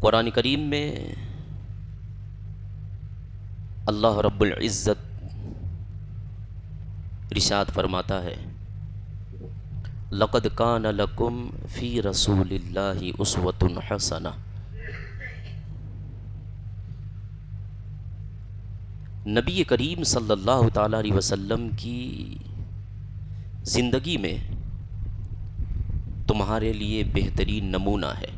قرآن کریم میں اللہ رب العزت ارشاد فرماتا ہے، لقد کان لکم فی رسول اللہ اسوۃ حسنہ۔ نبی کریم صلی اللہ تعالیٰ علیہ وسلم کی زندگی میں تمہارے لیے بہترین نمونہ ہے۔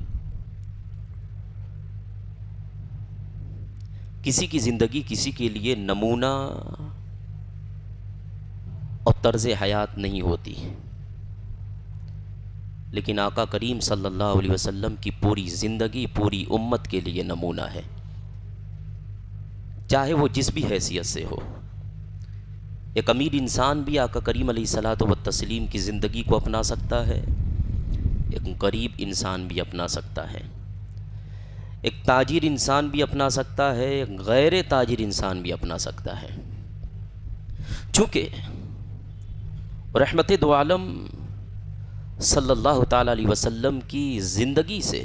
کسی کی زندگی کسی کے لیے نمونہ اور طرز حیات نہیں ہوتی، لیکن آقا کریم صلی اللہ علیہ وسلم کی پوری زندگی پوری امت کے لیے نمونہ ہے، چاہے وہ جس بھی حیثیت سے ہو۔ ایک امیر انسان بھی آقا کریم علیہ الصلوۃ والتسلیم کی زندگی کو اپنا سکتا ہے، ایک غریب انسان بھی اپنا سکتا ہے، ایک تاجر انسان بھی اپنا سکتا ہے، ایک غیر تاجر انسان بھی اپنا سکتا ہے۔ چونکہ رحمت دو عالم صلی اللہ تعالیٰ علیہ وسلم کی زندگی سے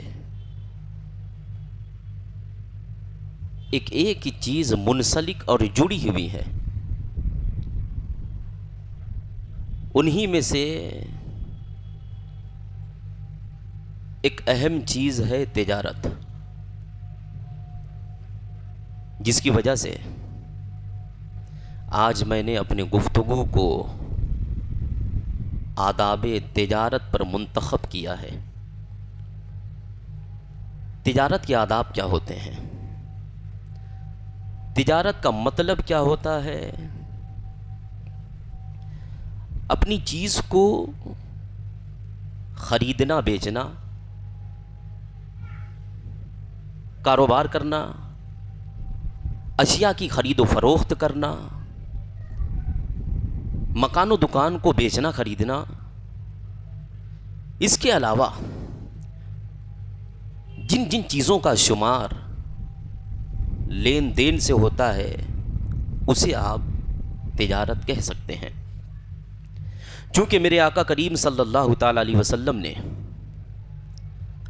ایک ایک چیز منسلک اور جڑی ہوئی ہے، انہی میں سے ایک اہم چیز ہے تجارت، جس کی وجہ سے آج میں نے اپنے گفتگو کو آداب تجارت پر منتخب کیا ہے۔ تجارت کے آداب کیا ہوتے ہیں؟ تجارت کا مطلب کیا ہوتا ہے؟ اپنی چیز کو خریدنا بیچنا، کاروبار کرنا، اشیاء کی خرید و فروخت کرنا، مکان و دکان کو بیچنا خریدنا۔ اس کے علاوہ جن جن چیزوں کا شمار لین دین سے ہوتا ہے اسے آپ تجارت کہہ سکتے ہیں۔ چونکہ میرے آقا کریم صلی اللہ تعالیٰ علیہ وسلم نے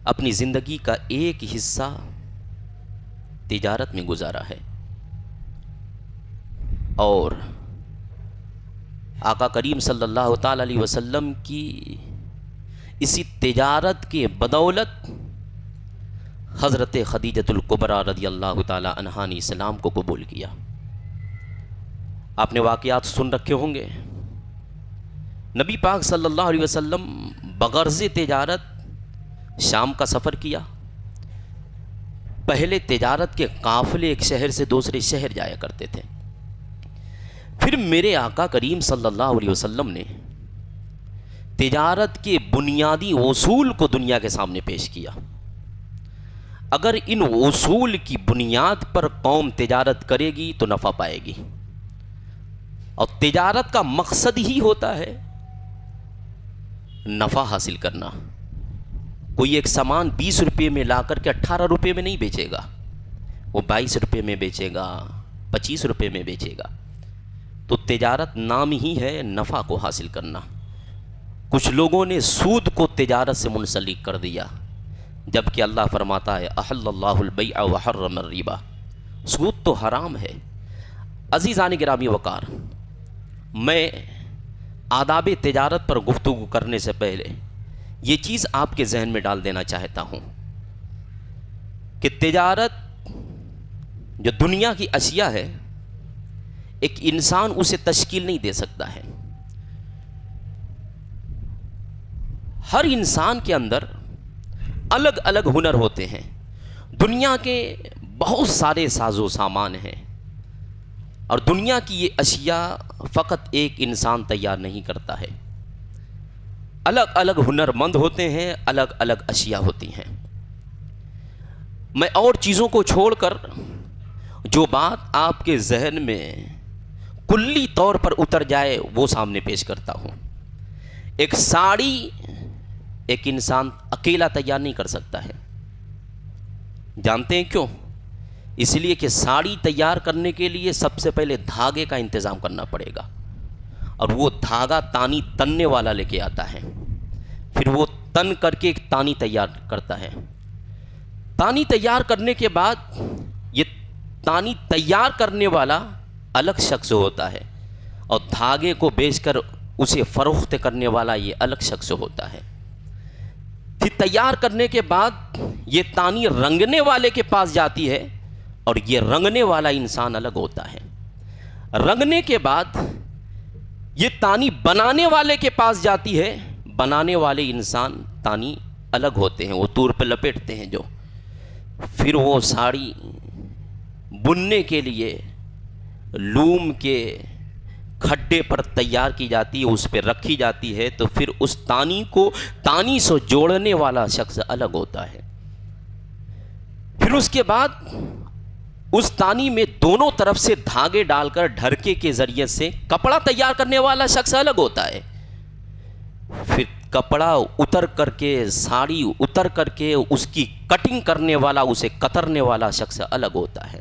اپنی زندگی کا ایک حصہ تجارت میں گزارا ہے، اور آقا کریم صلی اللہ تعالیٰ علیہ وسلم کی اسی تجارت کے بدولت حضرت خدیجۃ الکبریٰ رضی اللہ تعالیٰ عنہا نے اسلام کو قبول کیا۔ آپ نے واقعات سن رکھے ہوں گے، نبی پاک صلی اللہ علیہ وسلم بغرض تجارت شام کا سفر کیا۔ پہلے تجارت کے قافلے ایک شہر سے دوسرے شہر جایا کرتے تھے، پھر میرے آقا کریم صلی اللہ علیہ وسلم نے تجارت کے بنیادی اصول کو دنیا کے سامنے پیش کیا۔ اگر ان اصول کی بنیاد پر قوم تجارت کرے گی تو نفع پائے گی، اور تجارت کا مقصد ہی ہوتا ہے نفع حاصل کرنا۔ کوئی ایک سامان 20 روپے میں لا کر کے 18 روپے میں نہیں بیچے گا، وہ 22 روپے میں بیچے گا، 25 روپے میں بیچے گا۔ تو تجارت نام ہی ہے نفع کو حاصل کرنا۔ کچھ لوگوں نے سود کو تجارت سے منسلک کر دیا، جبکہ اللہ فرماتا ہے احل اللہ البیع وحرم الربا، سود تو حرام ہے۔ عزیزان گرامی وقار، میں آداب تجارت پر گفتگو کرنے سے پہلے یہ چیز آپ کے ذہن میں ڈال دینا چاہتا ہوں کہ تجارت جو دنیا کی اشیاء ہے، ایک انسان اسے تشکیل نہیں دے سکتا ہے۔ ہر انسان کے اندر الگ الگ ہنر ہوتے ہیں۔ دنیا کے بہت سارے ساز و سامان ہیں، اور دنیا کی یہ اشیاء فقط ایک انسان تیار نہیں کرتا ہے۔ الگ الگ ہنر مند ہوتے ہیں، الگ الگ اشیاء ہوتی ہیں۔ میں اور چیزوں کو چھوڑ کر جو بات آپ کے ذہن میں کلی طور پر اتر جائے وہ سامنے پیش کرتا ہوں۔ ایک ساڑی ایک انسان اکیلا تیار نہیں کر سکتا ہے۔ جانتے ہیں کیوں؟ اس لیے کہ ساڑی تیار کرنے کے لیے سب سے پہلے دھاگے کا انتظام کرنا پڑے گا، اور وہ دھاگا تانی تننے والا لے کے آتا ہے، پھر وہ تن کر کے ایک تانی تیار کرتا ہے، تانی تیار کرنے کے بعد یہ تانی تیار کرنے والا الگ شخص ہوتا ہے اور دھاگے کو بیچ کر اسے فروخت کرنے والا یہ الگ شخص ہوتا ہے۔ پھر تیار کرنے کے بعد یہ تانی رنگنے والے کے پاس جاتی ہے اور یہ رنگنے والا انسان الگ ہوتا ہے۔ رنگنے کے بعد یہ تانی بنانے والے کے پاس جاتی ہے، بنانے والے انسان تانی الگ ہوتے ہیں، وہ تور پہ لپیٹتے ہیں جو، پھر وہ ساڑی بننے کے لیے لوم کے کھڈے پر تیار کی جاتی ہے، اس پہ رکھی جاتی ہے، تو پھر اس تانی کو تانی سے جوڑنے والا شخص الگ ہوتا ہے۔ پھر اس کے بعد اس تانی میں دونوں طرف سے دھاگے ڈال کر ڈھرکے کے ذریعے سے کپڑا تیار کرنے والا شخص الگ ہوتا ہے۔ پھر کپڑا اتر کر کے، ساڑی اتر کر کے اس کی کٹنگ کرنے والا، اسے کترنے والا شخص الگ ہوتا ہے۔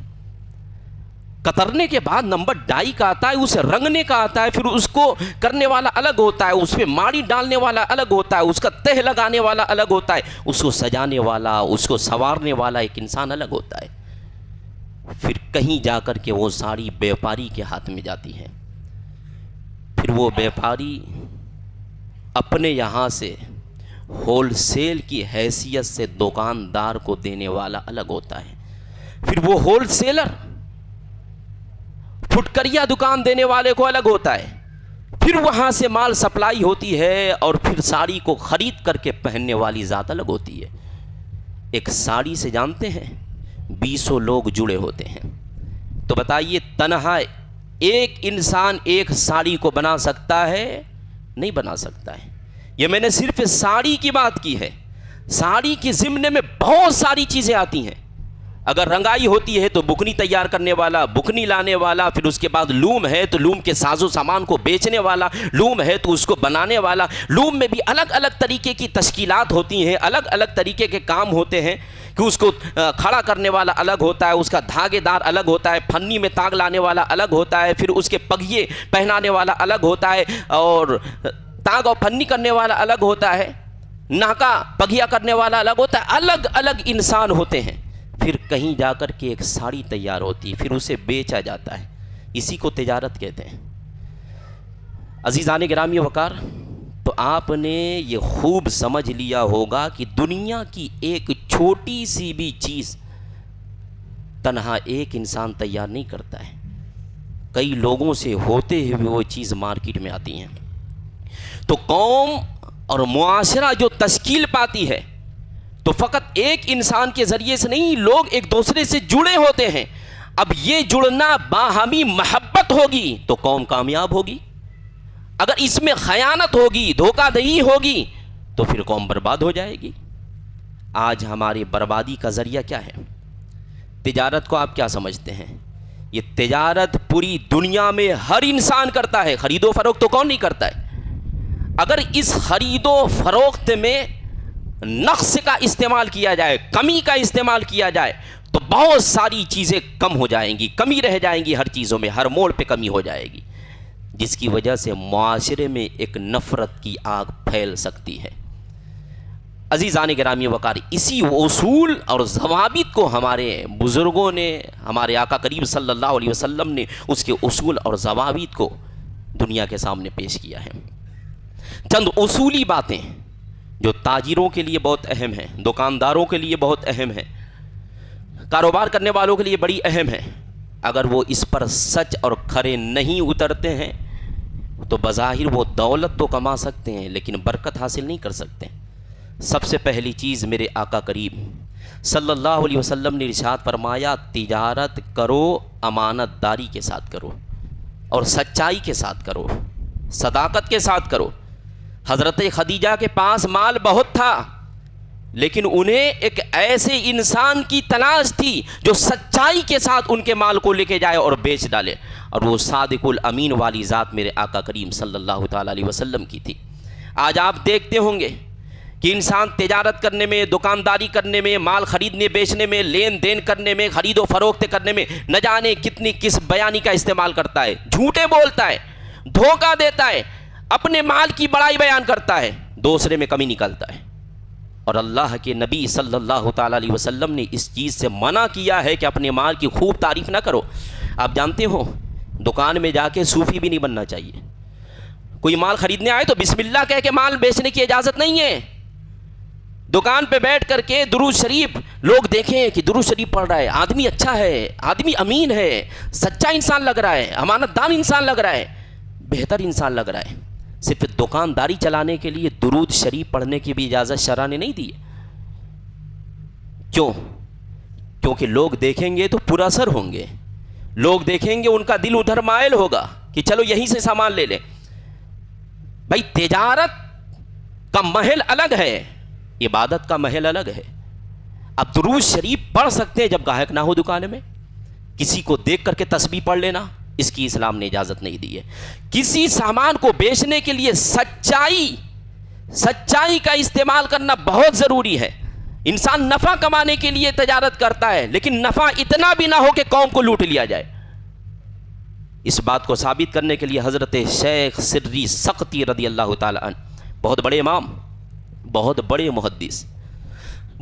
کترنے کے بعد نمبر ڈائی کا آتا ہے، اسے رنگنے کا آتا ہے، پھر اس کو کرنے والا الگ ہوتا ہے، اس پہ ماڑی ڈالنے والا الگ ہوتا ہے، اس کا تہ لگانے والا الگ ہوتا ہے، اس کو سجانے والا، اس کو سنوارنے والا ایک انسان الگ ہوتا ہے۔ پھر کہیں جا کر کے وہ ساڑی بیوپاری کے ہاتھ میں جاتی ہے، پھر وہ بیوپاری اپنے یہاں سے ہول سیل کی حیثیت سے دکاندار کو دینے والا الگ ہوتا ہے۔ پھر وہ ہول سیلر پھٹکریا دکان دینے والے کو الگ ہوتا ہے۔ پھر وہاں سے مال سپلائی ہوتی ہے اور پھر ساڑی کو خرید کر کے پہننے والی ذات الگ ہوتی ہے۔ ایک ساڑی سے جانتے ہیں 20 لوگ جڑے ہوتے ہیں، تو بتائیے تنہا ایک انسان ایک ساڑی کو بنا سکتا ہے؟ نہیں بنا سکتا ہے۔ یہ میں نے صرف ساڑی کی بات کی ہے، ساڑی کے ضمن میں بہت ساری چیزیں آتی ہیں۔ اگر رنگائی ہوتی ہے تو بکنی تیار کرنے والا، بکنی لانے والا، پھر اس کے بعد لوم ہے تو لوم کے ساز و سامان کو بیچنے والا، لوم ہے تو اس کو بنانے والا، لوم میں بھی الگ الگ طریقے کی تشکیلات ہوتی ہیں، الگ الگ طریقے کے کام ہوتے ہیں کہ اس کو کھڑا کرنے والا الگ ہوتا ہے، اس کا دھاگے دار الگ ہوتا ہے، پھنی میں تاگ لانے والا الگ ہوتا ہے، پھر اس کے پگھیے پہنانے والا الگ ہوتا ہے، اور تاگ اور پھنی کرنے والا الگ ہوتا ہے، ناکا پگھیا کرنے والا الگ ہوتا ہے، الگ الگ انسان ہوتے ہیں۔ پھر کہیں جا کر کے ایک ساڑی تیار ہوتی ہے، پھر اسے بیچا جاتا ہے، اسی کو تجارت کہتے ہیں۔ عزیزان گرامی وقار، تو آپ نے یہ خوب سمجھ لیا ہوگا کہ دنیا کی ایک چھوٹی سی بھی چیز تنہا ایک انسان تیار نہیں کرتا ہے، کئی لوگوں سے ہوتے ہوئے وہ چیز مارکیٹ میں آتی ہیں۔ تو قوم اور معاشرہ جو تشکیل پاتی ہے تو فقط ایک انسان کے ذریعے سے نہیں، لوگ ایک دوسرے سے جڑے ہوتے ہیں۔ اب یہ جڑنا باہمی محبت ہوگی تو قوم کامیاب ہوگی، اگر اس میں خیانت ہوگی، دھوکہ دہی ہوگی تو پھر قوم برباد ہو جائے گی۔ آج ہماری بربادی کا ذریعہ کیا ہے؟ تجارت کو آپ کیا سمجھتے ہیں؟ یہ تجارت پوری دنیا میں ہر انسان کرتا ہے، خرید و فروخت تو کون نہیں کرتا ہے؟ اگر اس خرید و فروخت میں نقص کا استعمال کیا جائے، کمی کا استعمال کیا جائے تو بہت ساری چیزیں کم ہو جائیں گی، کمی رہ جائیں گی، ہر چیزوں میں ہر موڑ پہ کمی ہو جائے گی، جس کی وجہ سے معاشرے میں ایک نفرت کی آگ پھیل سکتی ہے۔ عزیزان گرامی وقار، اسی اصول اور ضوابط کو ہمارے بزرگوں نے، ہمارے آقا کریم صلی اللہ علیہ وسلم نے اس کے اصول اور ضوابط کو دنیا کے سامنے پیش کیا ہے۔ چند اصولی باتیں جو تاجروں کے لیے بہت اہم ہیں، دکانداروں کے لیے بہت اہم ہیں، کاروبار کرنے والوں کے لیے بڑی اہم ہے، اگر وہ اس پر سچ اور کھرے نہیں اترتے ہیں تو بظاہر وہ دولت تو کما سکتے ہیں لیکن برکت حاصل نہیں کر سکتے۔ سب سے پہلی چیز میرے آقا کریم صلی اللہ علیہ وسلم نے ارشاد فرمایا، تجارت کرو امانت داری کے ساتھ کرو اور سچائی کے ساتھ کرو، صداقت کے ساتھ کرو۔ حضرت خدیجہ کے پاس مال بہت تھا لیکن انہیں ایک ایسے انسان کی تلاش تھی جو سچائی کے ساتھ ان کے مال کو لے کے جائے اور بیچ ڈالے، اور وہ صادق الامین والی ذات میرے آقا کریم صلی اللہ تعالی علیہ وسلم کی تھی۔ آج آپ دیکھتے ہوں گے کہ انسان تجارت کرنے میں، دکانداری کرنے میں، مال خریدنے بیچنے میں، لین دین کرنے میں، خرید و فروخت کرنے میں نہ جانے کتنی کس بیانی کا استعمال کرتا ہے، جھوٹے بولتا ہے، دھوکہ دیتا ہے، اپنے مال کی بڑائی بیان کرتا ہے، دوسرے میں کمی نکالتا ہے۔ اور اللہ کے نبی صلی اللہ تعالیٰ علیہ وسلم نے اس چیز سے منع کیا ہے کہ اپنے مال کی خوب تعریف نہ کرو۔ آپ جانتے ہو دکان میں جا کے صوفی بھی نہیں بننا چاہیے۔ کوئی مال خریدنے آئے تو بسم اللہ کہہ کے مال بیچنے کی اجازت نہیں ہے۔ دکان پہ بیٹھ کر کے درود شریف لوگ دیکھیں کہ درود شریف پڑھ رہا ہے، آدمی اچھا ہے، آدمی امین ہے، سچا انسان لگ رہا ہے، امانت دار انسان لگ رہا ہے، بہتر انسان لگ رہا ہے، صرف دکانداری چلانے کے لیے درود شریف پڑھنے کی بھی اجازت شرع نے نہیں دی ہے۔ کیوں؟ کیونکہ لوگ دیکھیں گے تو پر اثر ہوں گے، لوگ دیکھیں گے ان کا دل ادھر مائل ہوگا کہ چلو یہیں سے سامان لے لیں۔ بھائی تجارت کا محل الگ ہے، عبادت کا محل الگ ہے۔ اب درود شریف پڑھ سکتے ہیں جب گاہک نہ ہو دکان میں، کسی کو دیکھ کر کے تسبیح پڑھ لینا اس کی اسلام نے اجازت نہیں دی ہے۔ کسی سامان کو بیچنے کے لیے سچائی کا استعمال کرنا بہت ضروری ہے۔ انسان نفع کمانے کے لیے تجارت کرتا ہے، لیکن نفع اتنا بھی نہ ہو کہ قوم کو لوٹ لیا جائے۔ اس بات کو ثابت کرنے کے لیے حضرت شیخ سری سختی رضی اللہ تعالیٰ عنہ، بہت بڑے امام، بہت بڑے محدث،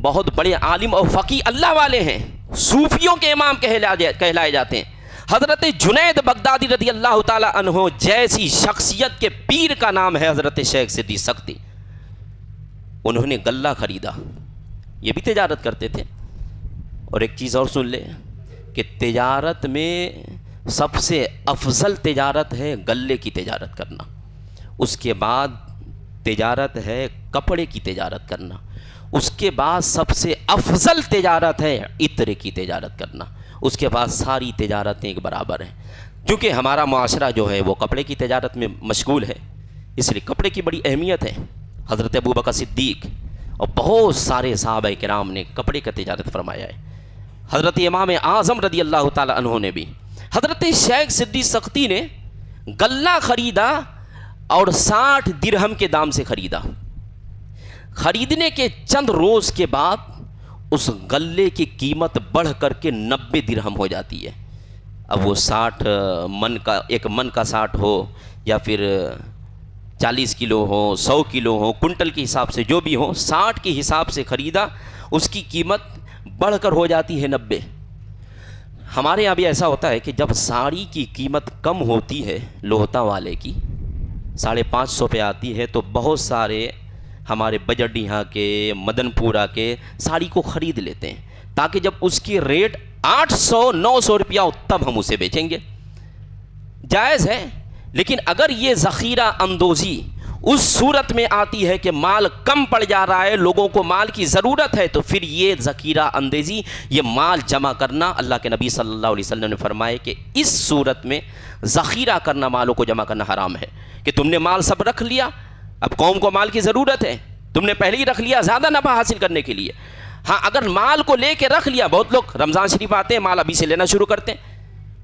بہت بڑے عالم اور فقیہ اللہ والے ہیں، صوفیوں کے امام کہلائے جاتے ہیں۔ حضرت جنید بغدادی رضی اللہ تعالیٰ عنہ جیسی شخصیت کے پیر کا نام ہے حضرت شیخ سری سختی۔ انہوں نے غلہ خریدا، یہ بھی تجارت کرتے تھے۔ اور ایک چیز اور سن لے کہ تجارت میں سب سے افضل تجارت ہے غلے کی تجارت کرنا، اس کے بعد تجارت ہے کپڑے کی تجارت کرنا، اس کے بعد سب سے افضل تجارت ہے عطر کی تجارت کرنا، اس کے بعد ساری تجارتیں ایک برابر ہیں۔ کیونکہ ہمارا معاشرہ جو ہے وہ کپڑے کی تجارت میں مشغول ہے، اس لیے کپڑے کی بڑی اہمیت ہے۔ حضرت ابوبکر صدیق اور بہت سارے صحابہ کرام نے کپڑے کا تجارت فرمایا ہے۔ حضرت امام اعظم رضی اللہ تعالی عنہ نے بھی۔ حضرت شیخ سری سختی نے غلہ خریدا اور 60 درہم کے دام سے خریدا۔ خریدنے کے چند روز کے بعد اس غلے کی قیمت بڑھ کر کے 90 درہم ہو جاتی ہے۔ اب وہ 60 من کا، ایک من کا 60 ہو یا پھر 40 کلو ہو، 100 کلو ہو، کنٹل کے حساب سے جو بھی ہو، 60 کے حساب سے خریدا، اس کی قیمت بڑھ کر ہو جاتی ہے 90۔ ہمارے یہاں بھی ایسا ہوتا ہے کہ جب ساڑی کی قیمت کم ہوتی ہے لوہتا والے کی، 550 پہ آتی ہے، تو بہت سارے ہمارے بجڈیہاں کے، مدن پورہ کے ساڑی کو خرید لیتے ہیں، تاکہ جب اس کی ریٹ 800-900 روپیہ ہو تب ہم اسے بیچیں گے۔ جائز ہے، لیکن اگر یہ ذخیرہ اندوزی اس صورت میں آتی ہے کہ مال کم پڑ جا رہا ہے، لوگوں کو مال کی ضرورت ہے، تو پھر یہ ذخیرہ اندوزی، یہ مال جمع کرنا، اللہ کے نبی صلی اللہ علیہ وسلم نے فرمایا کہ اس صورت میں ذخیرہ کرنا، مالوں کو جمع کرنا حرام ہے۔ کہ تم نے مال سب رکھ لیا، اب قوم کو مال کی ضرورت ہے، تم نے پہلے ہی رکھ لیا زیادہ نفع حاصل کرنے کے لیے۔ ہاں اگر مال کو لے کے رکھ لیا، بہت لوگ رمضان شریف آتے ہیں مال ابھی سے لینا شروع کرتے ہیں،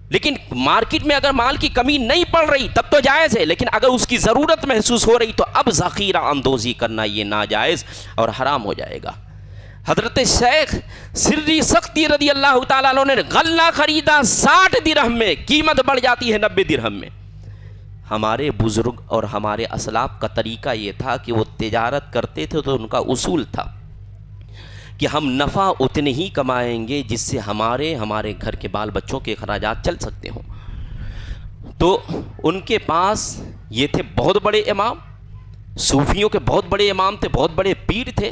لیکن مارکیٹ میں اگر مال کی کمی نہیں پڑ رہی تب تو جائز ہے، لیکن اگر اس کی ضرورت محسوس ہو رہی تو اب ذخیرہ اندوزی کرنا یہ ناجائز اور حرام ہو جائے گا۔ حضرت شیخ سری سختی رضی اللہ تعالیٰ عنہ نے غلہ خریدا 60 درہم میں، قیمت بڑھ جاتی ہے 90 درہم میں۔ ہمارے بزرگ اور ہمارے اسلاف کا طریقہ یہ تھا کہ وہ تجارت کرتے تھے تو ان کا اصول تھا کہ ہم نفع اتنے ہی کمائیں گے جس سے ہمارے گھر کے بال بچوں کے اخراجات چل سکتے ہوں۔ تو ان کے پاس یہ تھے بہت بڑے امام، صوفیوں کے بہت بڑے امام تھے، بہت بڑے پیر تھے۔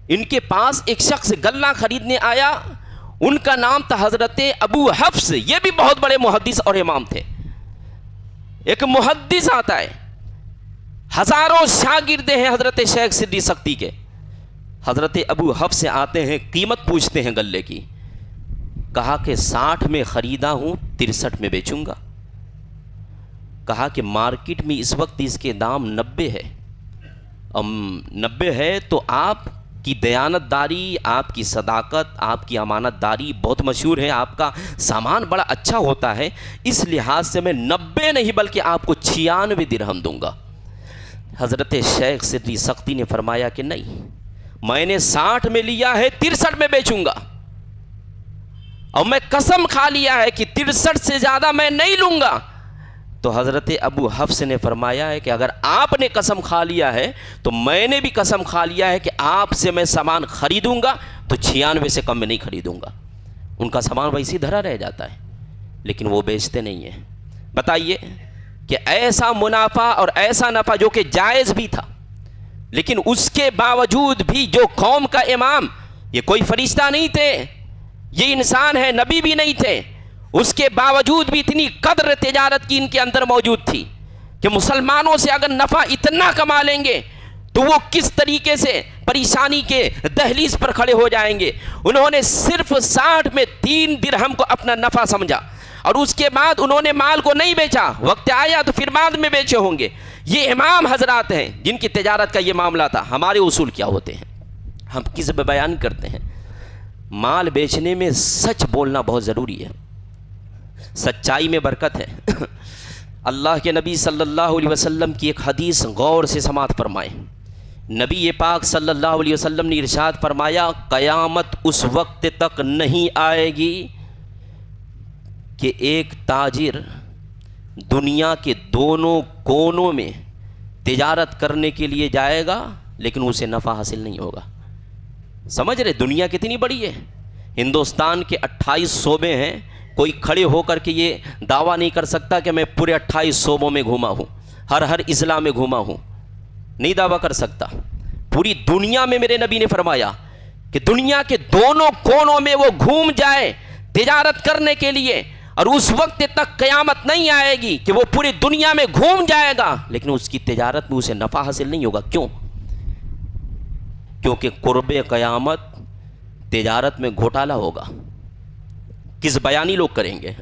ان کے پاس ایک شخص غلہ خریدنے آیا، ان کا نام تھا حضرت ابو حفص، یہ بھی بہت بڑے محدث اور امام تھے۔ ایک محدث آتا ہے، ہزاروں شاگرد ہیں حضرت شیخ سری سختی کے۔ حضرت ابو حفص سے آتے ہیں، قیمت پوچھتے ہیں غلے کی، کہا کہ 60 میں خریدا ہوں، 63 میں بیچوں گا۔ کہا کہ مارکیٹ میں اس وقت اس کے دام 90 ہے، 90 ہے تو آپ کی دیانت داری، آپ کی صداقت، آپ کی امانت داری بہت مشہور ہے، آپ کا سامان بڑا اچھا ہوتا ہے، اس لحاظ سے میں 90 نہیں بلکہ آپ کو 96 درہم دوں گا۔ حضرت شیخ سری سختی نے فرمایا کہ نہیں، میں نے 60 میں لیا ہے، 63 میں بیچوں گا، اور میں قسم کھا لیا ہے کہ 63 سے زیادہ میں نہیں لوں گا۔ تو حضرت ابو حفص نے فرمایا ہے کہ اگر آپ نے قسم کھا لیا ہے تو میں نے بھی قسم کھا لیا ہے کہ آپ سے میں سامان خریدوں گا تو 96 سے کم میں نہیں خریدوں گا۔ ان کا سامان ویسے ہی دھرا رہ جاتا ہے لیکن وہ بیچتے نہیں ہیں۔ بتائیے کہ ایسا منافع اور ایسا نفع جو کہ جائز بھی تھا، لیکن اس کے باوجود بھی جو قوم کا امام، یہ کوئی فرشتہ نہیں تھے، یہ انسان ہے، نبی بھی نہیں تھے، اس کے باوجود بھی اتنی قدر تجارت کی ان کے اندر موجود تھی کہ مسلمانوں سے اگر نفع اتنا کما لیں گے تو وہ کس طریقے سے پریشانی کے دہلیز پر کھڑے ہو جائیں گے۔ انہوں نے صرف 60 میں 3 درہم کو اپنا نفع سمجھا اور اس کے بعد انہوں نے مال کو نہیں بیچا، وقت آیا تو پھر بعد میں بیچے ہوں گے۔ یہ امام حضرات ہیں جن کی تجارت کا یہ معاملہ تھا۔ ہمارے اصول کیا ہوتے ہیں؟ ہم کس پہ بیان کرتے ہیں؟ مال بیچنے میں سچ بولنا بہت ضروری ہے، سچائی میں برکت ہے۔ اللہ کے نبی صلی اللہ علیہ وسلم کی ایک حدیث غور سے سماعت فرمائیں۔ نبی پاک صلی اللہ علیہ وسلم نے ارشاد فرمایا، قیامت اس وقت تک نہیں آئے گی کہ ایک تاجر دنیا کے دونوں کونوں میں تجارت کرنے کے لیے جائے گا لیکن اسے نفع حاصل نہیں ہوگا۔ سمجھ رہے دنیا کتنی بڑی ہے؟ ہندوستان کے 28 صوبے ہیں، کوئی کھڑے ہو کر کے یہ دعویٰ نہیں کر سکتا کہ میں پورے 28 صوبوں میں گھوما ہوں، ہر اضلاع میں گھوما ہوں، نہیں دعویٰ کر سکتا۔ پوری دنیا میں میرے نبی نے فرمایا کہ دنیا کے دونوں کونوں میں وہ گھوم جائے تجارت کرنے کے لیے، اور اس وقت تک قیامت نہیں آئے گی کہ وہ پوری دنیا میں گھوم جائے گا لیکن اس کی تجارت میں اسے نفع حاصل نہیں ہوگا۔ کیوں؟ کیونکہ قرب قیامت تجارت میں گھوٹالہ ہوگا، کس بیانی لوگ کریں گے،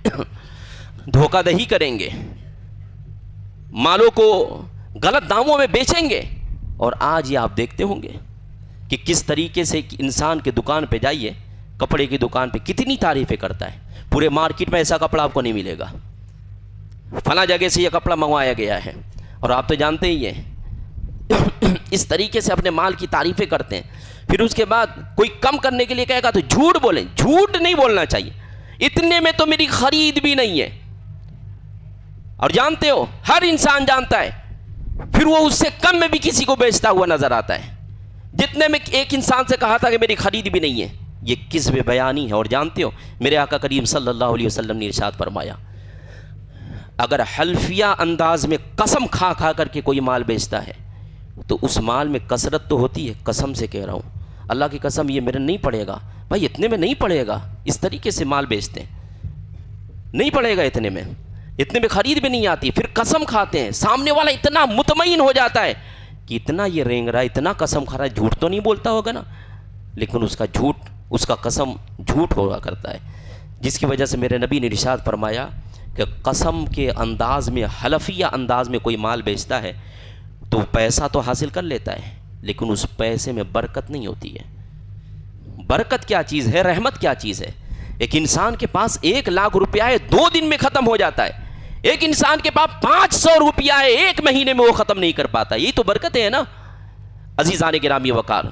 دھوکہ دہی کریں گے، مالوں کو غلط داموں میں بیچیں گے۔ اور آج یہ آپ دیکھتے ہوں گے کہ کس طریقے سے انسان کے دکان پہ جائیے، کپڑے کی دکان پہ کتنی تعریفیں کرتا ہے، پورے مارکیٹ میں ایسا کپڑا آپ کو نہیں ملے گا، فلاں جگہ سے یہ کپڑا منگوایا گیا ہے، اور آپ تو جانتے ہی ہیں اس طریقے سے اپنے مال کی تعریفیں کرتے ہیں۔ پھر اس کے بعد کوئی کم کرنے کے لیے کہے گا تو جھوٹ بولیں، جھوٹ نہیں بولنا چاہیے، اتنے میں تو میری خرید بھی نہیں ہے۔ اور جانتے ہو ہر انسان جانتا ہے پھر وہ اس سے کم میں بھی کسی کو بیچتا ہوا نظر آتا ہے، جتنے میں ایک انسان سے کہا تھا کہ میری خرید بھی نہیں ہے۔ یہ کذب بیانی ہے۔ اور جانتے ہو میرے آقا کریم صلی اللہ علیہ وسلم نے ارشاد فرمایا، اگر حلفیہ انداز میں قسم کھا کھا کر کے کوئی مال بیچتا ہے تو اس مال میں کثرت تو ہوتی ہے، قسم سے کہہ رہا ہوں، اللہ کی قسم یہ میرے نہیں پڑے گا بھائی، اتنے میں نہیں پڑے گا، اس طریقے سے مال بیچتے ہیں، نہیں پڑے گا اتنے میں خرید بھی نہیں آتی، پھر قسم کھاتے ہیں، سامنے والا اتنا مطمئن ہو جاتا ہے کہ اتنا یہ رینگ رہا ہے، اتنا قسم کھا رہا ہے، جھوٹ تو نہیں بولتا ہوگا نا، لیکن اس کا قسم جھوٹ ہوا کرتا ہے، جس کی وجہ سے میرے نبی نے ارشاد فرمایا کہ قسم کے انداز میں، حلفیہ انداز میں کوئی مال بیچتا ہے تو پیسہ تو حاصل کر لیتا ہے لیکن اس پیسے میں برکت نہیں ہوتی ہے۔ برکت کیا چیز ہے؟ رحمت کیا چیز ہے؟ ایک انسان کے پاس 1 لاکھ روپیہ ہے 2 دن میں ختم ہو جاتا ہے، ایک انسان کے پاس 500 روپیہ ہے 1 مہینے میں وہ ختم نہیں کر پاتا، یہی تو برکت ہے نا عزیزان گرامی وقار۔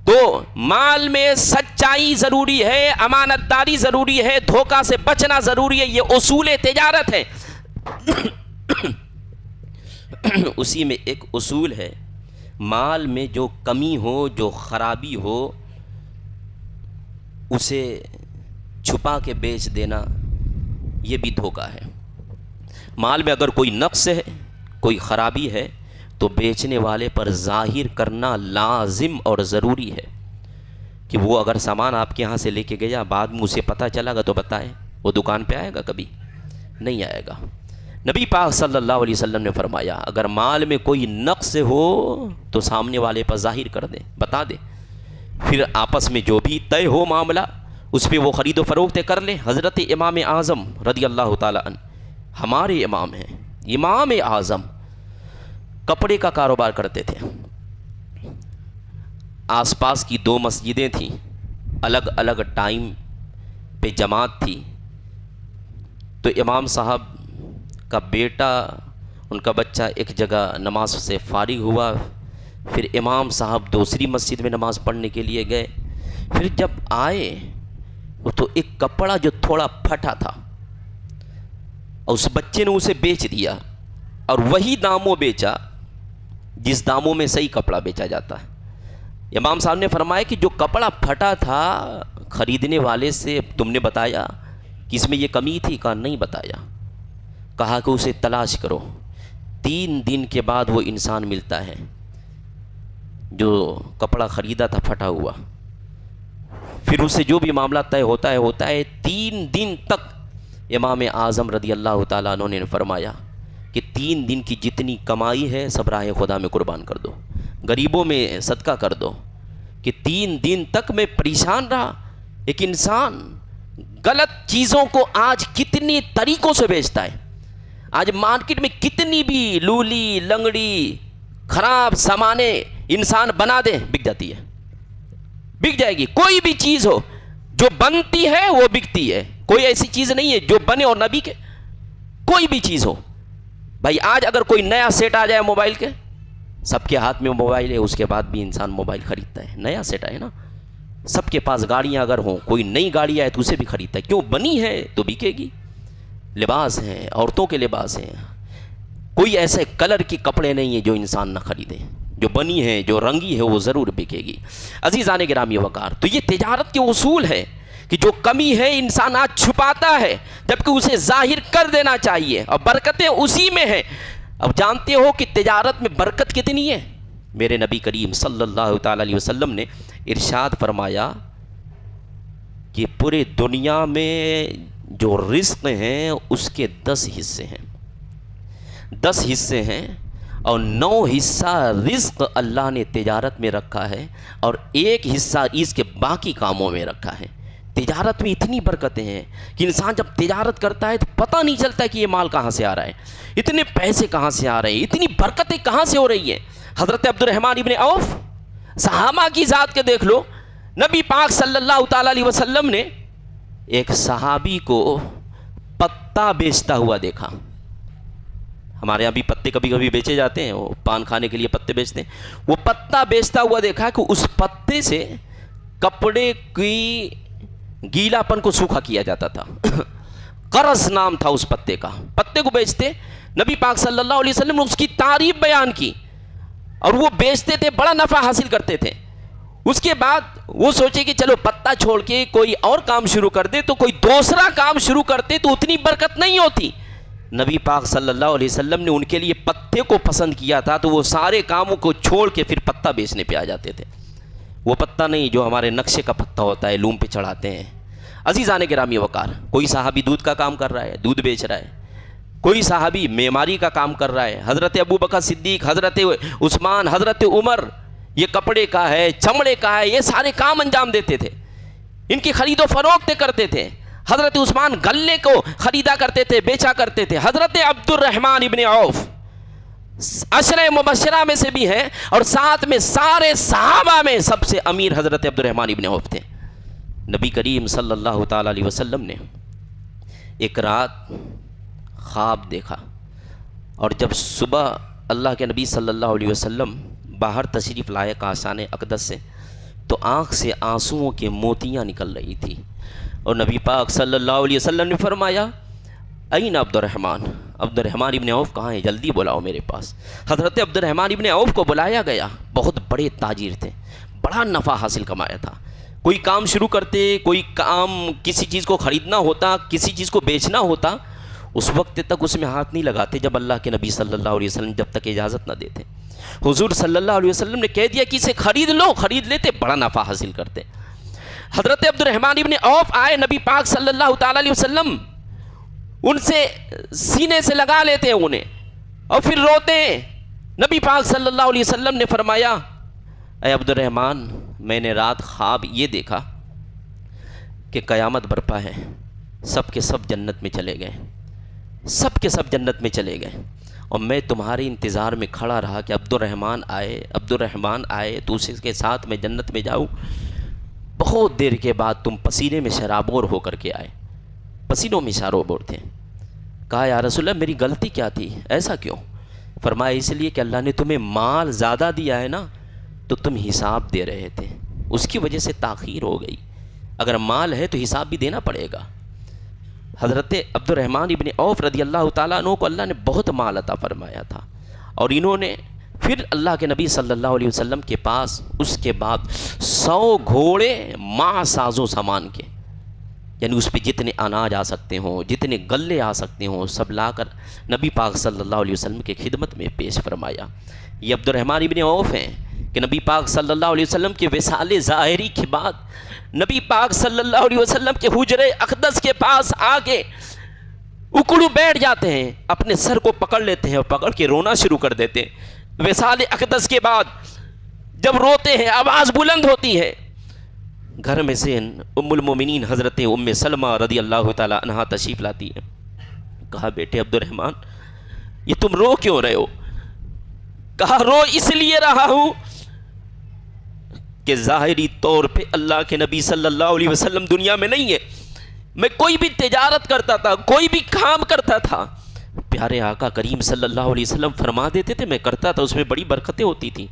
تو مال میں سچائی ضروری ہے، امانت داری ضروری ہے، دھوکہ سے بچنا ضروری ہے، یہ اصول تجارت ہے۔ اسی میں ایک اصول ہے، مال میں جو کمی ہو، جو خرابی ہو، اسے چھپا کے بیچ دینا، یہ بھی دھوکہ ہے۔ مال میں اگر کوئی نقص ہے، کوئی خرابی ہے تو بیچنے والے پر ظاہر کرنا لازم اور ضروری ہے کہ وہ اگر سامان آپ کے یہاں سے لے کے گیا، بعد میں اسے پتہ چلا گا تو بتائے، وہ دکان پہ آئے گا؟ کبھی نہیں آئے گا۔ نبی پاک صلی اللہ علیہ وسلم نے فرمایا، اگر مال میں کوئی نقص ہو تو سامنے والے پر ظاہر کر دیں، بتا دیں، پھر آپس میں جو بھی طے ہو معاملہ اس پہ وہ خرید و فروخت کر لیں۔ حضرت امام اعظم رضی اللہ تعالیٰ عنہ ہمارے امام ہیں، امام اعظم کپڑے کا کاروبار کرتے تھے۔ آس پاس کی 2 مسجدیں تھیں، الگ الگ ٹائم پہ جماعت تھی، تو امام صاحب کا بیٹا، ان کا بچہ ایک جگہ نماز سے فارغ ہوا، پھر امام صاحب دوسری مسجد میں نماز پڑھنے کے لیے گئے، پھر جب آئے تو ایک کپڑا جو تھوڑا پھٹا تھا، اور اس بچے نے اسے بیچ دیا، اور وہی داموں بیچا جس داموں میں صحیح کپڑا بیچا جاتا ہے۔ امام صاحب نے فرمایا کہ جو کپڑا پھٹا تھا خریدنے والے سے تم نے بتایا کہ اس میں یہ کمی تھی؟ کہا نہیں بتایا۔ کہا کہ اسے تلاش کرو۔ 3 دن کے بعد وہ انسان ملتا ہے جو کپڑا خریدا تھا پھٹا ہوا، پھر اس سے جو بھی معاملہ طے ہوتا ہے 3 دن تک امام اعظم رضی اللہ تعالیٰ عنہ نے فرمایا کہ 3 دن کی جتنی کمائی ہے سب راہ خدا میں قربان کر دو، غریبوں میں صدقہ کر دو، کہ 3 دن تک میں پریشان رہا۔ ایک انسان غلط چیزوں کو آج کتنی طریقوں سے بیچتا ہے۔ آج مارکیٹ میں کتنی بھی لولی لنگڑی خراب سامانے انسان بنا دے بک جاتی ہے، بک جائے گی۔ کوئی بھی چیز ہو جو بنتی ہے وہ بکتی ہے، کوئی ایسی چیز نہیں ہے جو بنے اور نہ بکے۔ کوئی بھی چیز ہو بھائی، آج اگر کوئی نیا سیٹ آ جائے موبائل کے، سب کے ہاتھ میں موبائل ہے، اس کے بعد بھی انسان موبائل خریدتا ہے، نیا سیٹ آئے نا۔ سب کے پاس گاڑیاں اگر ہوں، کوئی نئی گاڑی آئے تو اسے بھی خریدتا ہے، کیوں؟ بنی ہے تو بکے گی۔ لباس ہیں، عورتوں کے لباس ہیں، کوئی ایسے کلر کی کپڑے نہیں ہیں جو انسان نہ خریدے، جو بنی ہے جو رنگی ہے وہ ضرور بکے گی۔ عزیزان گرامی وقار، تو یہ تجارت کے اصول ہے کہ جو کمی ہے انسان آج چھپاتا ہے جبکہ اسے ظاہر کر دینا چاہیے، اور برکتیں اسی میں ہیں۔ اب جانتے ہو کہ تجارت میں برکت کتنی ہے؟ میرے نبی کریم صلی اللہ تعالی علیہ وسلم نے ارشاد فرمایا کہ پورے دنیا میں جو رزق ہیں اس کے 10 حصے ہیں، 10 حصے ہیں، اور 9 حصہ رزق اللہ نے تجارت میں رکھا ہے، اور 1 حصہ اس کے باقی کاموں میں رکھا ہے۔ تجارت میں اتنی برکتیں ہیں کہ انسان جب تجارت کرتا ہے تو پتہ نہیں چلتا کہ یہ مال کہاں سے آ رہا ہے، اتنے پیسے کہاں سے آ رہے ہیں، اتنی برکتیں کہاں سے ہو رہی ہیں۔ حضرت عبد الرحمن ابن عوف، صحابہ کی ذات کے دیکھ لو، نبی پاک صلی اللہ تعالی علیہ وسلم نے ایک صحابی کو پتا بیچتا ہوا دیکھا۔ ہمارے یہاں بھی پتے کبھی کبھی بیچے جاتے ہیں، وہ پان کھانے کے لیے پتے بیچتے ہیں۔ وہ پتا بیچتا ہوا دیکھا کہ اس پتے سے کپڑے کی گیلا پن کو سوکھا کیا جاتا تھا۔ قرض نام تھا اس پتے کا، پتے کو بیچتے۔ نبی پاک صلی اللہ علیہ وسلم نے اس کی تعریف بیان کی، اور وہ بیچتے تھے، بڑا نفع حاصل کرتے تھے۔ اس کے بعد وہ سوچے کہ چلو پتا چھوڑ کے کوئی اور کام شروع کر دے، تو کوئی دوسرا کام شروع کرتے تو اتنی برکت نہیں ہوتی۔ نبی پاک صلی اللہ علیہ وسلم نے ان کے لیے پتے کو پسند کیا تھا، تو وہ سارے کاموں کو چھوڑ کے پھر پتا بیچنے پہ آ جاتے تھے۔ وہ پتا نہیں جو ہمارے نقشے کا پتا ہوتا ہے، لوم پہ چڑھاتے ہیں۔ عزیزان گرامی وقار، کوئی صحابی دودھ کا کام کر رہا ہے، دودھ بیچ رہا ہے، کوئی صحابی معماری کا کام کر رہا ہے، حضرت ابو بکر صدیق، حضرت عثمان، حضرت عمر، یہ کپڑے کا ہے، چمڑے کا ہے، یہ سارے کام انجام دیتے تھے، ان کی خرید و فروخت کرتے تھے۔ حضرت عثمان غلے کو خریدا کرتے تھے، بیچا کرتے تھے۔ حضرت عبد الرحمن ابن عوف عشرہ مبشرہ میں سے بھی ہیں، اور ساتھ میں سارے صحابہ میں سب سے امیر حضرت عبد الرحمن ابن عوف تھے۔ نبی کریم صلی اللہ تعالی علیہ وسلم نے ایک رات خواب دیکھا، اور جب صبح اللہ کے نبی صلی اللہ علیہ وسلم باہر تشریف لائے کاشان اقدس سے، تو آنکھ سے آنسوؤں کے موتیاں نکل رہی تھی، اور نبی پاک صلی اللہ علیہ وسلم نے فرمایا این عبد الرحمن، عبد الرحمن ابن عوف کہاں ہیں؟ جلدی بلاؤ میرے پاس۔ حضرت عبد الرحمن ابن عوف کو بلایا گیا۔ بہت بڑے تاجر تھے، بڑا نفع حاصل کمایا تھا۔ کوئی کام شروع کرتے، کوئی کام کسی چیز کو خریدنا ہوتا، کسی چیز کو بیچنا ہوتا، اس وقت تک اس میں ہاتھ نہیں لگاتے جب اللہ کے نبی صلی اللہ علیہ وسلم جب تک اجازت نہ دیتے۔ حضور صلی اللہ علیہ وسلم نے کہہ دیا کہ اسے خرید لو، خرید لیتے، بڑا نفع حاصل کرتے۔ حضرت عبد الرحمن ابن عوف آئے، نبی پاک صلی اللہ تعالی علیہ وسلم ان سے سینے سے لگا لیتے ہیں انہیں، اور پھر روتے ہیں۔ نبی پاک صلی اللہ علیہ وسلم نے فرمایا اے عبد الرحمن، میں نے رات خواب یہ دیکھا کہ قیامت برپا ہے، سب کے سب جنت میں چلے گئے، سب کے سب جنت میں چلے گئے، اور میں تمہارے انتظار میں کھڑا رہا کہ عبد الرحمن آئے، عبد الرحمن آئے تو اس کے ساتھ میں جنت میں جاؤں۔ بہت دیر کے بعد تم پسینے میں شرابور ہو کر کے آئے، پسینوں میں شرابور تھے۔ کہا یا رسول اللہ، میری غلطی کیا تھی؟ ایسا کیوں؟ فرمایا اس لیے کہ اللہ نے تمہیں مال زیادہ دیا ہے نا، تو تم حساب دے رہے تھے، اس کی وجہ سے تاخیر ہو گئی۔ اگر مال ہے تو حساب بھی دینا پڑے گا۔ حضرت عبد الرحمن ابن عوف رضی اللہ تعالیٰ عنہ کو اللہ نے بہت مال عطا فرمایا تھا، اور انہوں نے پھر اللہ کے نبی صلی اللہ علیہ وسلم کے پاس اس کے بعد 100 گھوڑے مع ساز و سامان کے، یعنی اس پہ جتنے اناج آ سکتے ہوں، جتنے غلے آ سکتے ہوں، سب لا کر نبی پاک صلی اللہ علیہ وسلم کے خدمت میں پیش فرمایا۔ یہ عبد الرحمن ابن عوف ہیں کہ نبی پاک صلی اللہ علیہ وسلم کے وصال ظاہری کے بعد نبی پاک صلی اللہ علیہ وسلم کے حجرے اقدس کے پاس آ کے اکڑو بیٹھ جاتے ہیں، اپنے سر کو پکڑ لیتے ہیں اور پکڑ کے رونا شروع کر دیتے ہیں۔ وصال اقدس کے بعد جب روتے ہیں آواز بلند ہوتی ہے، گھر میں سے ام المومنین حضرت ام سلمہ رضی اللہ تعالی عنہا تشریف لاتی ہے۔ کہا بیٹے عبد الرحمن یہ تم رو کیوں رہے ہو؟ کہا رو اس لیے رہا ہوں کہ ظاہری طور پہ اللہ کے نبی صلی اللہ علیہ وسلم دنیا میں نہیں ہے، میں کوئی بھی تجارت کرتا تھا، کوئی بھی کام کرتا تھا، پیارے آقا کریم صلی اللہ علیہ وسلم فرما دیتے تھے میں کرتا تھا، اس میں بڑی برکتیں ہوتی تھیں،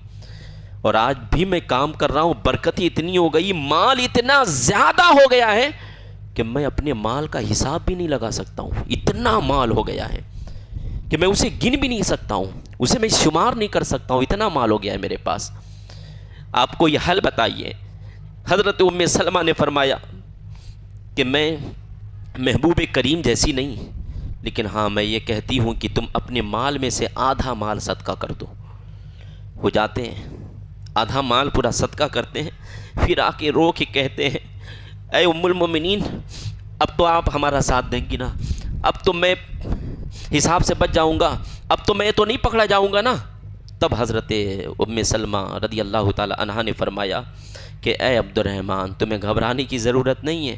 اور آج بھی میں کام کر رہا ہوں، برکتیں اتنی ہو گئی، مال اتنا زیادہ ہو گیا ہے کہ میں اپنے مال کا حساب بھی نہیں لگا سکتا ہوں، اتنا مال ہو گیا ہے کہ میں اسے گن بھی نہیں سکتا ہوں، اسے میں شمار نہیں کر سکتا ہوں، اتنا مال ہو گیا ہے میرے پاس، آپ کو یہ حل بتائیے۔ حضرت ام سلمہ نے فرمایا کہ میں محبوب کریم جیسی نہیں، لیکن ہاں میں یہ کہتی ہوں کہ تم اپنے مال میں سے آدھا مال صدقہ کر دو۔ ہو جاتے ہیں آدھا مال پورا صدقہ کرتے ہیں، پھر آ کے رو کے کہتے ہیں اے ام المومنین اب تو آپ ہمارا ساتھ دیں گی نا، اب تو میں حساب سے بچ جاؤں گا، اب تو میں تو نہیں پکڑا جاؤں گا نا۔ تب حضرت ام سلمہ رضی اللہ تعالی عنہا نے فرمایا کہ اے عبد الرحمن تمہیں گھبرانے کی ضرورت نہیں ہے،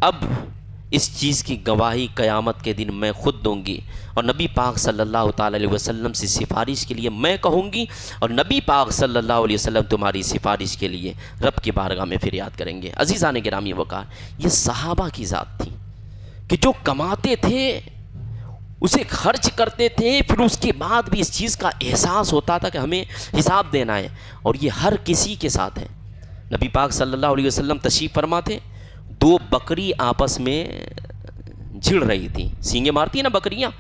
اب اس چیز کی گواہی قیامت کے دن میں خود دوں گی، اور نبی پاک صلی اللہ تعالی علیہ وسلم سے سفارش کے لیے میں کہوں گی، اور نبی پاک صلی اللہ علیہ وسلم تمہاری سفارش کے لیے رب کی بارگاہ میں فریاد کریں گے۔ عزیزان گرامی وقار، یہ صحابہ کی ذات تھی کہ جو کماتے تھے اسے خرچ کرتے تھے، پھر اس کے بعد بھی اس چیز کا احساس ہوتا تھا کہ ہمیں حساب دینا ہے، اور یہ ہر کسی کے ساتھ ہے۔ نبی پاک صلی اللہ علیہ وسلم تشریف فرما تھے، 2 بکری آپس میں جھڑ رہی تھی، سینگیں مارتی ہیں نا بکریاں،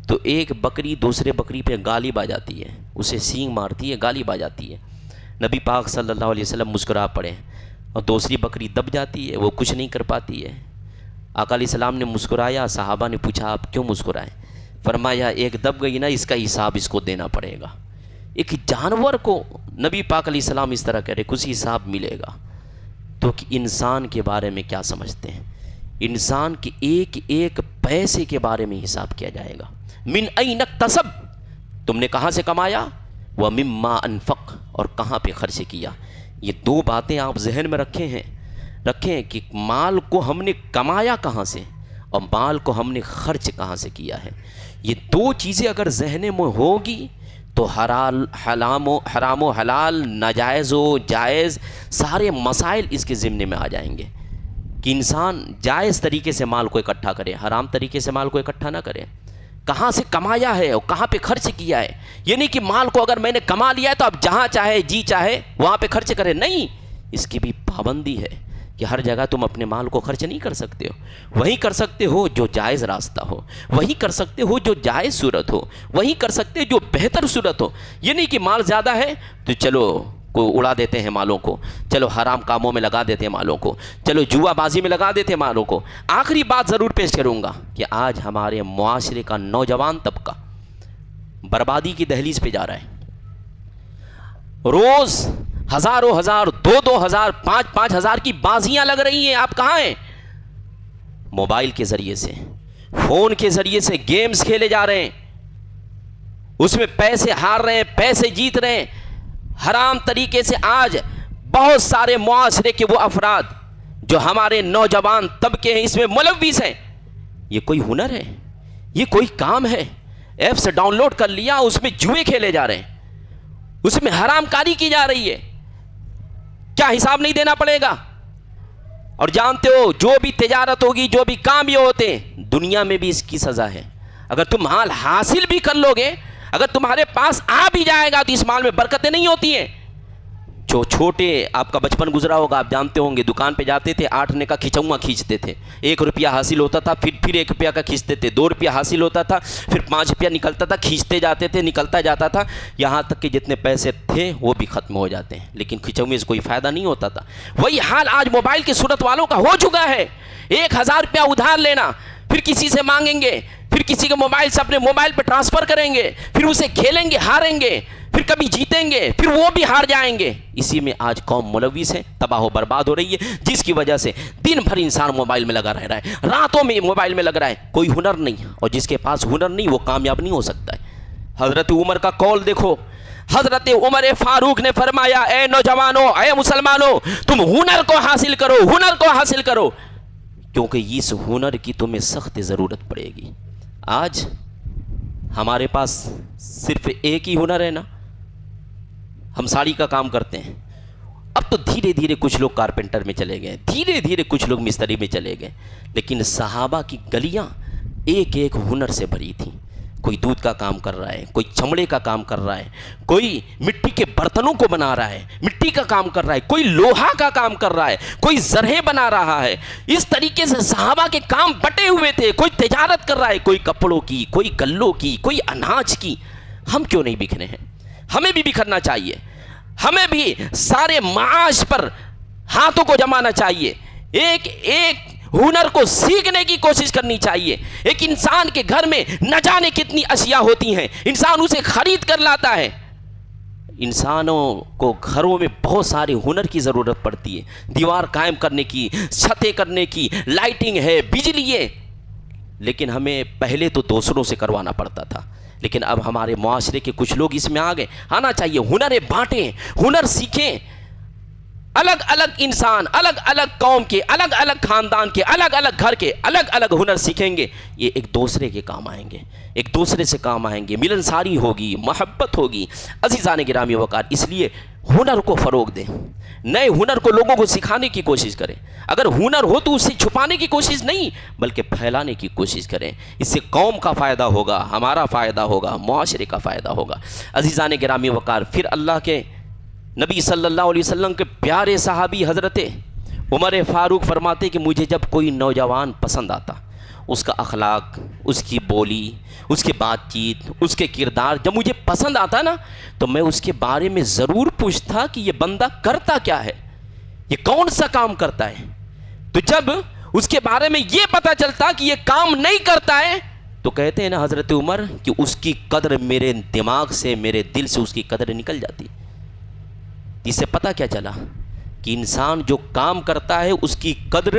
تو ایک بکری دوسرے بکری پہ غالب آ جاتی ہے، اسے سینگ مارتی ہے، غالب آ جاتی ہے۔ نبی پاک صلی اللہ علیہ وسلم مسکرا پڑے، اور دوسری بکری دب جاتی ہے، وہ کچھ نہیں کر پاتی ہے۔ آقا علیہ السلام نے مسکرایا، صحابہ نے پوچھا آپ کیوں مسکرائے؟ فرمایا ایک دب گئی نا، اس کا حساب اس کو دینا پڑے گا۔ ایک جانور کو نبی پاک علیہ السلام اس طرح کہہ رہے کچھ حساب ملے گا، تو کہ انسان کے بارے میں کیا سمجھتے ہیں؟ انسان کے ایک ایک پیسے کے بارے میں حساب کیا جائے گا۔ من این اکتسب، تم نے کہاں سے کمایا، ومما انفق، اور کہاں پہ خرچ کیا۔ یہ 2 باتیں آپ ذہن میں رکھیں کہ مال کو ہم نے کمایا کہاں سے اور مال کو ہم نے خرچ کہاں سے کیا ہے۔ یہ 2 چیزیں اگر ذہن میں ہوگی تو حرام و حلال، ناجائز و جائز، سارے مسائل اس کے ضمن میں آ جائیں گے کہ انسان جائز طریقے سے مال کو اکٹھا کرے، حرام طریقے سے مال کو اکٹھا نہ کرے۔ کہاں سے کمایا ہے اور کہاں پہ خرچ کیا ہے، یہ نہیں کہ مال کو اگر میں نے کما لیا ہے تو اب جہاں چاہے جی چاہے وہاں پہ خرچ کرے، نہیں، اس کی بھی پابندی ہے کہ ہر جگہ تم اپنے مال کو خرچ نہیں کر سکتے ہو۔ وہیں کر سکتے ہو جو جائز راستہ ہو، وہیں کر سکتے ہو جو جائز صورت ہو، وہیں کر سکتے جو بہتر صورت ہو۔ یہ نہیں کہ مال زیادہ ہے تو چلو کو اڑا دیتے ہیں مالوں کو، چلو حرام کاموں میں لگا دیتے ہیں مالوں کو، چلو جوا بازی میں لگا دیتے ہیں مالوں کو۔ آخری بات ضرور پیش کروں گا کہ آج ہمارے معاشرے کا نوجوان طبقہ بربادی کی دہلیز پہ جا رہا ہے۔ روز ہزاروں ہزار، 2-2 ہزار، 5-5 ہزار کی بازیاں لگ رہی ہیں، آپ کہاں ہیں؟ موبائل کے ذریعے سے، فون کے ذریعے سے گیمز کھیلے جا رہے ہیں، اس میں پیسے ہار رہے ہیں، پیسے جیت رہے ہیں۔ حرام طریقے سے آج بہت سارے معاشرے کے وہ افراد جو ہمارے نوجوان طبقے ہیں اس میں ملوث ہیں۔ یہ کوئی ہنر ہے؟ یہ کوئی کام ہے؟ ایپس ڈاؤن لوڈ کر لیا، اس میں جوئے کھیلے جا رہے ہیں، اس میں حرام کاری کی جا رہی ہے، کیا حساب نہیں دینا پڑے گا؟ اور جانتے ہو جو بھی تجارت ہوگی، جو بھی کام یہ ہوتے ہیں، دنیا میں بھی اس کی سزا ہے۔ اگر تم مال حاصل بھی کر لو گے، اگر تمہارے پاس آ بھی جائے گا تو اس مال میں برکتیں نہیں ہوتی ہیں۔ جو چھوٹے آپ کا بچپن گزرا ہوگا، آپ جانتے ہوں گے، دکان پہ جاتے تھے، 8 آنے کا کھچوا کھینچتے تھے، 1 روپیہ حاصل ہوتا تھا، پھر 1 روپیہ کا کھینچتے تھے، 2 روپیہ حاصل ہوتا تھا، پھر 5 روپیہ نکلتا تھا، کھینچتے جاتے تھے، نکلتا جاتا تھا، یہاں تک کہ جتنے پیسے تھے وہ بھی ختم ہو جاتے ہیں، لیکن کھچوے سے کوئی فائدہ نہیں ہوتا تھا۔ وہی حال آج موبائل کی صورت والوں کا ہو چکا ہے۔ 1000 روپیہ ادھار لینا، پھر کسی سے مانگیں گے، پھر کسی کے موبائل سے اپنے موبائل پہ ٹرانسفر کریں گے، پھر اسے کھیلیں گے، ہاریں گے، پھر کبھی جیتیں گے، پھر وہ بھی ہار جائیں گے۔ اسی میں آج قوم ملوث ہے، تباہ و برباد ہو رہی ہے، جس کی وجہ سے دن بھر انسان موبائل میں لگا رہ رہا ہے، راتوں میں موبائل میں لگ رہا ہے، کوئی ہنر نہیں، اور جس کے پاس ہنر نہیں وہ کامیاب نہیں ہو سکتا ہے۔ حضرت عمر کا قول دیکھو، حضرت عمر فاروق نے فرمایا، اے نوجوانوں، اے مسلمانوں، تم ہنر کو حاصل کرو، ہنر کو حاصل کرو، کیونکہ اس ہنر کی تمہیں سخت ضرورت پڑے گی۔ آج ہمارے پاس صرف ایک ہی ہنر ہے نا، ہم ساڑی کا کام کرتے ہیں، اب تو دھیرے دھیرے کچھ لوگ کارپینٹر میں چلے گئے، دھیرے دھیرے کچھ لوگ مستری میں چلے گئے، لیکن صحابہ کی گلیاں ایک ایک ہنر سے بھری تھیں۔ کوئی دودھ کا کام کر رہا ہے، کوئی چمڑے کا کام کر رہا ہے، کوئی مٹی کے برتنوں کو بنا رہا ہے، مٹی کا کام کر رہا ہے، کوئی لوہا کا کام کر رہا ہے، کوئی زرہیں بنا رہا ہے۔ اس طریقے سے صحابہ کے کام بٹے ہوئے تھے، کوئی تجارت کر رہا ہے، کوئی کپڑوں کی، کوئی گلوں کی، کوئی اناج کی۔ ہم کیوں نہیں بکھرے ہیں؟ ہمیں بھی بکھرنا چاہیے، ہمیں بھی سارے معاش پر ہاتھوں کو جمانا چاہیے، ایک ایک ہنر کو سیکھنے کی کوشش کرنی چاہیے۔ ایک انسان کے گھر میں نہ جانے کتنی اشیاء ہوتی ہیں، انسان اسے خرید کر لاتا ہے۔ انسانوں کو گھروں میں بہت سارے ہنر کی ضرورت پڑتی ہے، دیوار قائم کرنے کی، چھتیں کرنے کی، لائٹنگ ہے، بجلی ہے، لیکن ہمیں پہلے تو دوسروں سے کروانا پڑتا تھا، لیکن اب ہمارے معاشرے کے کچھ لوگ اس میں آ گئے۔ آنا چاہیے، ہنریں بانٹیں، ہنر سیکھیں۔ الگ الگ انسان، الگ الگ قوم کے، الگ الگ خاندان کے، الگ الگ گھر کے الگ الگ ہنر سیکھیں گے، یہ ایک دوسرے کے کام آئیں گے، ایک دوسرے سے کام آئیں گے، ملنساری ہوگی، محبت ہوگی۔ عزیزان گرامی وقار، اس لیے ہنر کو فروغ دیں، نئے ہنر کو لوگوں کو سکھانے کی کوشش کریں۔ اگر ہنر ہو تو اسے چھپانے کی کوشش نہیں بلکہ پھیلانے کی کوشش کریں، اس سے قوم کا فائدہ ہوگا، ہمارا فائدہ ہوگا، معاشرے کا فائدہ ہوگا۔ عزیزان گرامی وقار، پھر اللہ کے نبی صلی اللہ علیہ وسلم کے پیارے صحابی حضرت عمر فاروق فرماتے کہ مجھے جب کوئی نوجوان پسند آتا، اس کا اخلاق، اس کی بولی، اس کی بات چیت، اس کے کردار جب مجھے پسند آتا نا تو میں اس کے بارے میں ضرور پوچھتا کہ یہ بندہ کرتا کیا ہے، یہ کون سا کام کرتا ہے۔ تو جب اس کے بارے میں یہ پتہ چلتا کہ یہ کام نہیں کرتا ہے تو کہتے ہیں نا حضرت عمر کہ اس کی قدر میرے دماغ سے، میرے دل سے اس کی قدر نکل جاتی۔ اس سے پتہ کیا چلا کہ انسان جو کام کرتا ہے اس کی قدر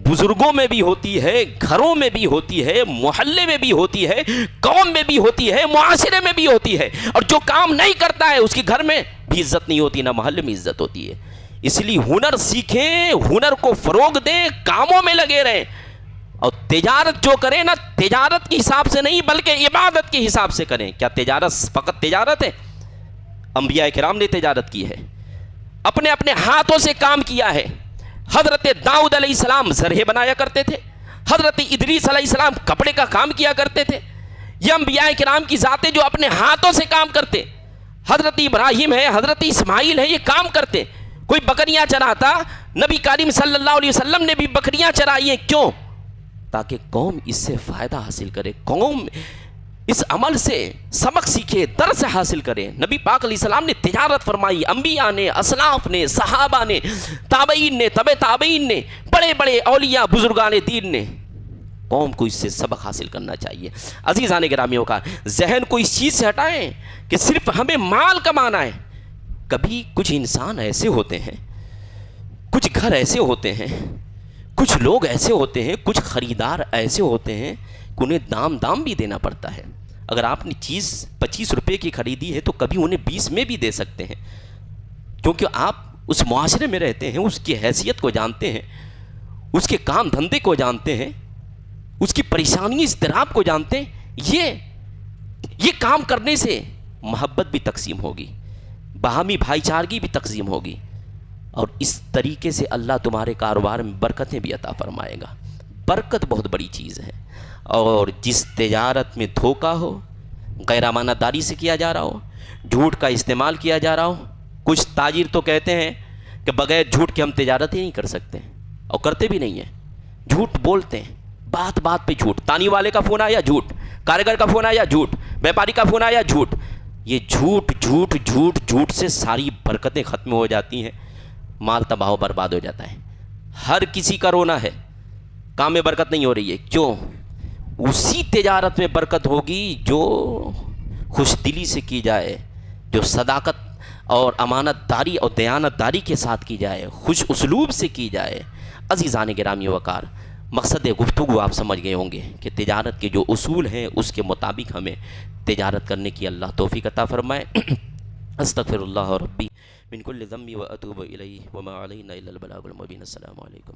بزرگوں میں بھی ہوتی ہے، گھروں میں بھی ہوتی ہے، محلے میں بھی ہوتی ہے، قوم میں بھی ہوتی ہے، معاشرے میں بھی ہوتی ہے، اور جو کام نہیں کرتا ہے اس کے گھر میں بھی عزت نہیں ہوتی، نہ محلے میں عزت ہوتی ہے۔ اس لیے ہنر سیکھیں، ہنر کو فروغ دیں، کاموں میں لگے رہیں، اور تجارت جو کریں نا تجارت کے حساب سے نہیں بلکہ عبادت کے حساب سے کریں۔ کیا تجارت فقط تجارت ہے؟ انبیاء کرام نے تجارت کی ہے، اپنے اپنے ہاتھوں سے کام کیا ہے۔ حضرت داؤد علیہ السلام زرہیں بنایا کرتے تھے، حضرت ادریس علیہ السلام کپڑے کا کام کیا کرتے تھے۔ یہ انبیاء کرام کی ذاتیں جو اپنے ہاتھوں سے کام کرتے، حضرت ابراہیم ہے، حضرت اسماعیل ہے، یہ کام کرتے۔ کوئی بکریاں چراتا، نبی کریم صلی اللہ علیہ وسلم نے بھی بکریاں چرائی ہیں، کیوں؟ تاکہ قوم اس سے فائدہ حاصل کرے، قوم اس عمل سے سبق سیکھے، درس حاصل کرے۔ نبی پاک علیہ السلام نے تجارت فرمائی، انبیاء نے، اسلاف نے، صحابہ نے، تابعین نے، تبع تابعین نے، بڑے بڑے اولیاء بزرگان دین نے۔ قوم کو اس سے سبق حاصل کرنا چاہیے۔ عزیزان گرامی وقار، ذہن کو اس چیز سے ہٹائیں کہ صرف ہمیں مال کمانا ہے۔ کبھی کچھ انسان ایسے ہوتے ہیں، کچھ گھر ایسے ہوتے ہیں، کچھ لوگ ایسے ہوتے ہیں، کچھ خریدار ایسے ہوتے ہیں کہ انہیں دام بھی دینا پڑتا ہے۔ اگر آپ نے چیز 25 روپے کی خریدی ہے تو کبھی انہیں 20 میں بھی دے سکتے ہیں، کیونکہ آپ اس معاشرے میں رہتے ہیں، اس کی حیثیت کو جانتے ہیں، اس کے کام دھندے کو جانتے ہیں، اس کی پریشانی اضطراب کو جانتے ہیں۔ یہ کام کرنے سے محبت بھی تقسیم ہوگی، باہمی بھائی چارگی بھی تقسیم ہوگی، اور اس طریقے سے اللہ تمہارے کاروبار میں برکتیں بھی عطا فرمائے گا۔ برکت بہت بڑی چیز ہے، اور جس تجارت میں دھوکہ ہو، غیر امانت داری سے کیا جا رہا ہو، جھوٹ کا استعمال کیا جا رہا ہو، کچھ تاجر تو کہتے ہیں کہ بغیر جھوٹ کے ہم تجارت ہی نہیں کر سکتے، اور کرتے بھی نہیں ہیں، جھوٹ بولتے ہیں، بات بات پہ جھوٹ، تانی والے کا فون آیا جھوٹ، کاریگر کا فون آیا جھوٹ، بیپاری کا فون آیا جھوٹ. یہ جھوٹ جھوٹ جھوٹ جھوٹ سے ساری برکتیں ختم ہو جاتی ہیں، مال تباہ و برباد ہو جاتا ہے. ہر کسی کا رونا ہے، کام میں برکت نہیں ہو رہی ہے. کیوں؟ اسی تجارت میں برکت ہوگی جو خوش دلی سے کی جائے، جو صداقت اور امانت داری اور دیانت داری کے ساتھ کی جائے، خوش اسلوب سے کی جائے. عزیزان گرامی وقار، مقصد گفتگو آپ سمجھ گئے ہوں گے کہ تجارت کے جو اصول ہیں اس کے مطابق ہمیں تجارت کرنے کی اللہ توفیق عطا فرمائے. استغفر اللہ ربی من کل ذنب و اتوب الیہ وما علینا الا البلاغ المبین. السلام علیکم.